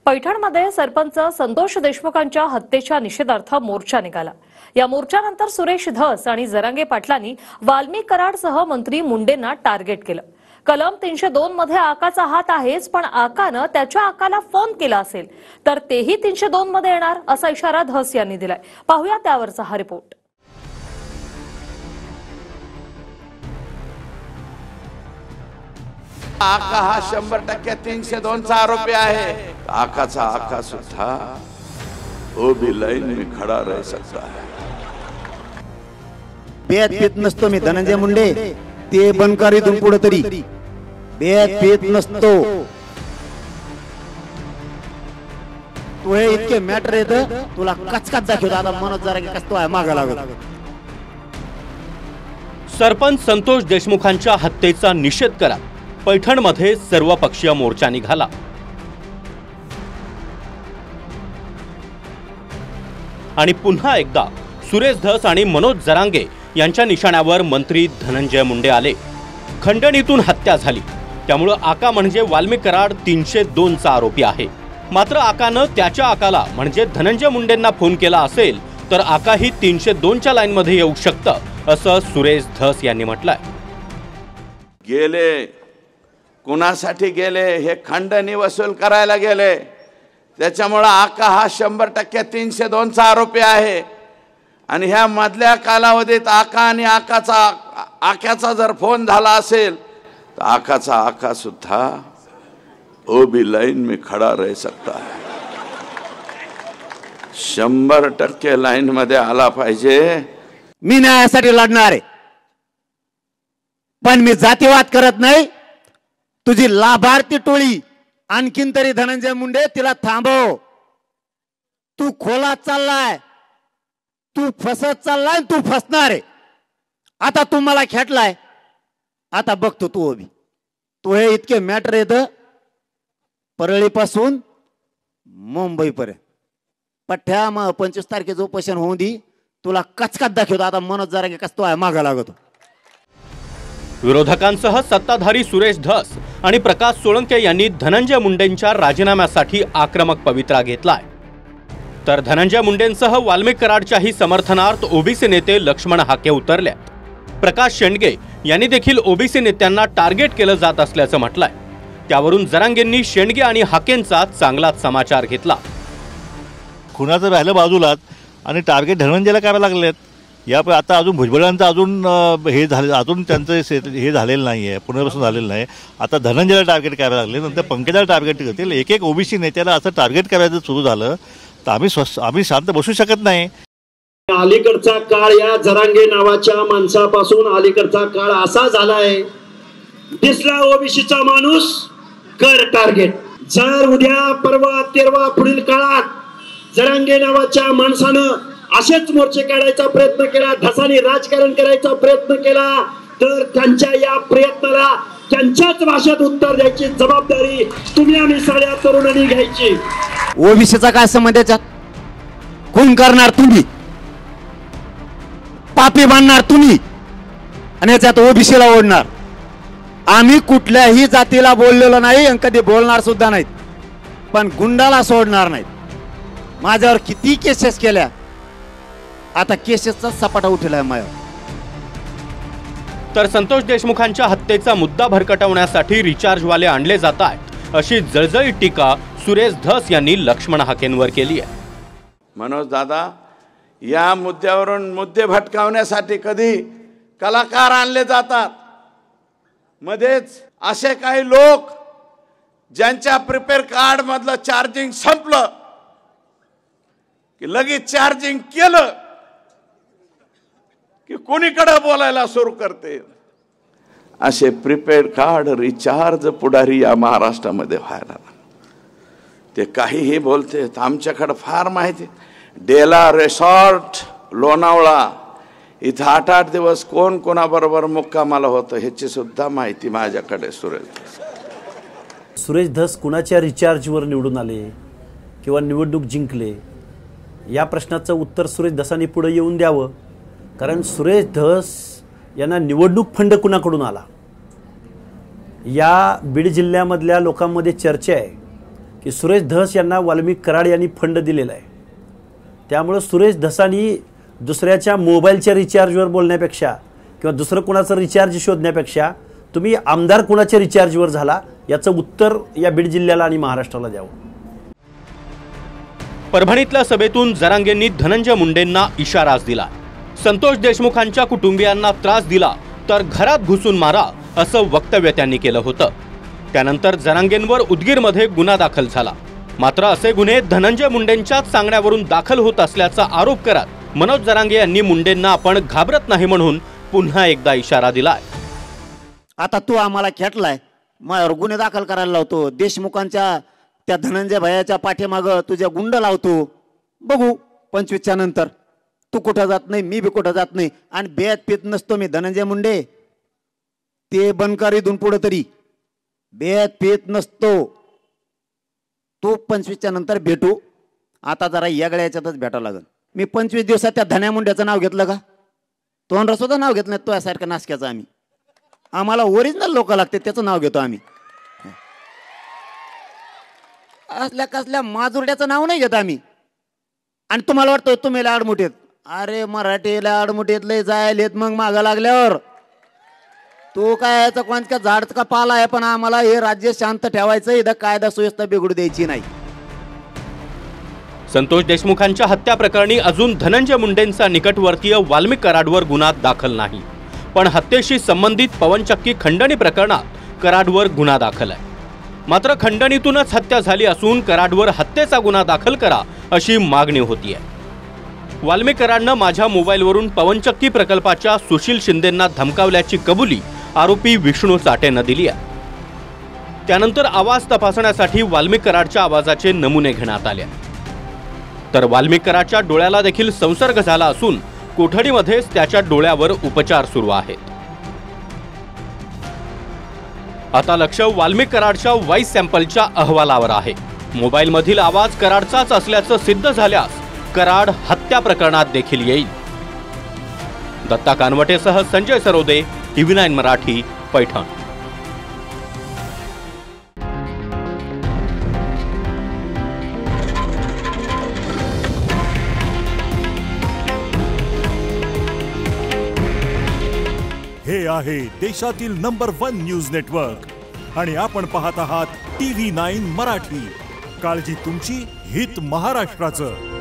पैठणमध्ये सरपंच संतोष देशमुखांच्या हत्येच्या निषेधार्थ मोर्चा निघाला। या मोर्चानंतर सुरेश धस आणि जरांगे पाटलांनी वाल्मिक कराडसह मंत्री मुंडेंना टार्गेट केलं। कलम 302 मध्ये आकाचा हात आहेच, पण आकानं त्याच्या आकाला फोन केला असेल तर तेही 302 मध्ये येणार असा इशारा धस यांनी दिलाय। पाहूया त्यावरचा हा रिपोर्ट। आका हा 100% 302 चा आरोपी आहे। आकाचा आका सुद्धा ओबी लाइन में खड़ा रह सकता है। बेत पीत नसतो मी धनंजय मुंडे, ते बनकारी तुम पुढे तरी बेत पीत नसतो। तू हे इतके मॅटर येत तुला कचकच दाखवतो। आता मनोज जरांगे कसतो आहे मागे लागत। सरपंच संतोष देशमुखांच्या हत्येचा निषेध करत पैठणमध्ये सर्वपक्षीय मोर्चा निघाला। आणि पुन्हा एकदा सुरेश धस आणि मनोज जरांगे यांच्या निशाण्यावर मंत्री धनंजय मुंडे आले। खंडणीतून हत्या झाली, त्यामुळे आका म्हणजे वाल्मिक कराड 302 चा आरोपी आहे। मात्र आकानं त्याच्या आकाला म्हणजे धनंजय मुंडेंना फोन केला असेल तर आकाही 302 च्या लाईन मध्ये येऊ शकतं असं सुरेश धस यांनी म्हटलंय। गेले कुणासाठी गेले? हे खंडणी वसूल करायला गेले। त्याच्यामुळे आका हा 100% 302 चा आरोपी आहे। आणि ह्या मधल्या कालावधीत आका आणि आकाचा जर फोन झाला असेल तर आकाचा आका सुद्धा ओबी लाइन में खड़ा रह सकता है। 100% लाइन मध्ये आला पाहिजे। मी न्यायासाठी लढणार आहे, पण मी जातीवाद करत नाही। तुझी लाभार्थी टोळी आणखीन तरी धनंजय मुंडे तिला थांबव। तू खोलात चाललाय, तू फसत चाललाय, तू फसणार आहे। आता तू मला खेटलाय, आता बघतो तू ओबी। तू हे इतके मॅटर येत परळीपासून मुंबईपर्यंत पठ्ठ्या 25 तारखेचं उपोषण होऊन दी, तुला कचकच दाखवतो। आता मनोज जरांगे कसतो आहे मागे लागतो। विरोधकांसह सत्ताधारी सुरेश धस आणि प्रकाश सोळंके यांनी धनंजय मुंडेंच्या राजीनाम्यासाठी आक्रमक पवित्रा घेतलाय। तर धनंजय मुंडेंसह वाल्मिक कराडच्याही समर्थनार्थ ओबीसी नेते लक्ष्मण हाके उतरल्यात। प्रकाश शेंडगे यांनी देखील ओबीसी नेत्यांना टार्गेट केलं जात असल्याचं म्हटलंय। त्यावरून जरांगेंनी शेंडगे आणि हाकेंचा चांगलाच समाचार घेतला। खुनाचं राहिलं बाजूलाच आणि टार्गेट धनंजयला करायला लागलेत। या आता अजून भुजबळांचं अजून हे झालं, अजून त्यांचं हे झालेलं नाही आहे, पुनर्वसन झालेलं नाही। आता धनंजयला टार्गेट करायला लागले, नंतर पंकजाला टार्गेट करतील। एक एक ओबीसी नेत्याला असं टार्गेट करायचं सुरू झालं तर आम्ही शांत बसू शकत नाही। अलीकडचा काळ या जरांगे नावाच्या माणसापासून अलीकडचा काळ असा झालाय, दिसला ओबीसीचा माणूस कर टार्गेट। जर उद्या परवा तेरवा पुढील काळात जरांगे नावाच्या माणसानं असेच मोर्चे काढायचा प्रयत्न केला, धसाने राजकारण करायचा प्रयत्न केला तर त्यांच्या या प्रयत्नाला त्यांच्याच भाषेत उत्तर द्यायची जबाबदारी तुम्ही आम्ही सगळ्या तरुणांनी घ्यायची। ओबीसीचा काय संबंध याच्यात? खून करणार तुम्ही, पापी बांधणार तुम्ही आणि याच्यात ओबीसीला ओढणार। आम्ही कुठल्याही जातीला बोललेलो नाही आणि कधी बोलणार सुद्धा नाहीत, पण गुंडाला सोडणार नाहीत। माझ्यावर किती केसेस केल्या, आता केसेसचा सपाटा उठलाय माझ्यावर। तर संतोष देशमुखांच्या हत्येचा मुद्दा भरकटवण्यासाठी रिचार्जवाले आणले जात आहेत अशी जळजळीत टीका सुरेश धस यांनी लक्ष्मण हाकेंवर केली आहे। मनोज दादा, या मुद्द्यावरून मुद्दे भटकावण्यासाठी कधी कलाकार आणले जातात। मध्येच असे काही लोक ज्यांच्या प्रिपेअर कार्ड मधलं चार्जिंग संपलं की लगेच चार्जिंग केलं की कोणीकडे बोलायला सुरू करते। असे प्रिपेड कार्ड रिचार्ज पुढारी या महाराष्ट्रामध्ये व्हायला ते काहीही बोलते। आमच्याकडे फार माहिती, डेला रिसॉर्ट लोणावळा इथं 8-8 दिवस कोण कोणाबरोबर मुक्कामाला होतं ह्याची सुद्धा माहिती माझ्याकडे। सुरेश धस कुणाच्या रिचार्जवर निवडून आले किंवा निवडणूक जिंकले या प्रश्नाचं उत्तर सुरेश धसांनी पुढे येऊन द्यावं। कारण सुरेश धस यांना निवडणूक फंड कुणाकडून आला या बीड जिल्ह्यामधल्या लोकांमध्ये चर्चा आहे। की सुरेश धस यांना वाल्मिक कराड यांनी फंड दिलेला आहे. त्यामुळं सुरेश धसांनी दुसऱ्याच्या मोबाईलच्या रिचार्जवर बोलण्यापेक्षा किंवा दुसरं कुणाचं रिचार्ज शोधण्यापेक्षा तुम्ही आमदार कुणाच्या रिचार्जवर झाला याचं उत्तर या बीड जिल्ह्याला आणि महाराष्ट्राला द्यावं. परभणीतल्या सभेतून जरांगेंनी धनंजय मुंडेंना इशाराच दिला. संतोष देशमुखांच्या कुटुंबियांना त्रास दिला तर घरात घुसून मारा असं वक्तव्य त्यांनी केलं होतं. त्यानंतर जरांगेंवर उदगीरमध्ये गुन्हा दाखल झाला. मात्र असे गुन्हे धनंजय मुंडेंच्याच सांगण्यावरून दाखल होत असल्याचा आरोप करत मनोज जरांगे यांनी मुंडेंना आपण घाबरत नाही म्हणून पुन्हा एकदा इशारा दिलाय. आता तू आम्हाला खेटलाय, माझ्यावर गुन्हे दाखल करायला लावतो, देशमुखांच्या त्या धनंजय भैयाच्या पाठीमागं तुझ्या गुंड लावतो. बघू 25च्या नंतर. तू कुठं जात नाही, मी बी कुठं जात नाही. आणि बेत पीत नसतो मी धनंजय मुंडे, ते बनकर इथून पुढे तरी बेत पीत नसतो. तू 25च्या नंतर भेटू. आता जरा यागळ्या याच्यातच भेटावं लागेल. मी 25 दिवसात त्या धन्या मुंड्याचं नाव घेतलं का? तोंड सुद्धा नाव घेत नाही तो यासारख्या नासक्याचं. आम्हाला ओरिजिनल लोक लागते त्याचं नाव घेतो आम्ही. असल्या कसल्या माजुरड्याचं नाव नाही घेत आम्ही. आणि तुम्हाला वाटतं तुम्ही लाडमुठेत. अरे मराठी लाडमुठेत लय जायलेत मग मागं लागल्यावर. तू काय याचा कोणत्या झाडच का पाला आहे, पण आम्हाला हे राज्य शांत ठेवायचं, इथं कायदा सुव्यवस्था बिघडू द्यायची नाही. संतोष देशमुखांच्या हत्या प्रकरणी अजून धनंजय मुंडेंचा निकटवर्तीय वाल्मिक कराडवर गुन्हा दाखल नाही. पण हत्येशी संबंधित पवनचक्की खंडणी प्रकरणात कराडवर गुन्हा दाखल आहे. मात्र खंडणीतूनच हत्या झाली असून कराडवर हत्येचा गुन्हा दाखल करा अशी मागणी होतीये. वाल्मिक कराडनं माझ्या मोबाईलवरून पवनचक्की प्रकल्पाच्या सुशील शिंदेंना धमकावल्याची कबुली आरोपी विष्णू चाटेनं दिली आहे. त्यानंतर आवाज तपासण्यासाठी वाल्मिक कराडच्या आवाजाचे नमुने घेण्यात आले. तर वाल्मिक कराडच्या डोळ्याला देखील संसर्ग झाला असून कोठडीमध्येच त्याच्या डोळ्यावर उपचार सुरू आहेत. आता लक्ष वाल्मिक कराडच्या व्हॉइस सॅम्पलच्या अहवालावर आहे. मोबाईलमधील आवाज कराडचाच असल्याचं सिद्ध झाल्यास कराड हत्या प्रकरणात देखील येईल. दत्ता कानवटेसह संजय सरोदे, TV9 मराठी, पैठण. हे आहे देशातील नंबर 1 न्यूज नेटवर्क आणि आपण पाहत आहात TV9 मराठी. काळजी तुमची, हित महाराष्ट्राचं.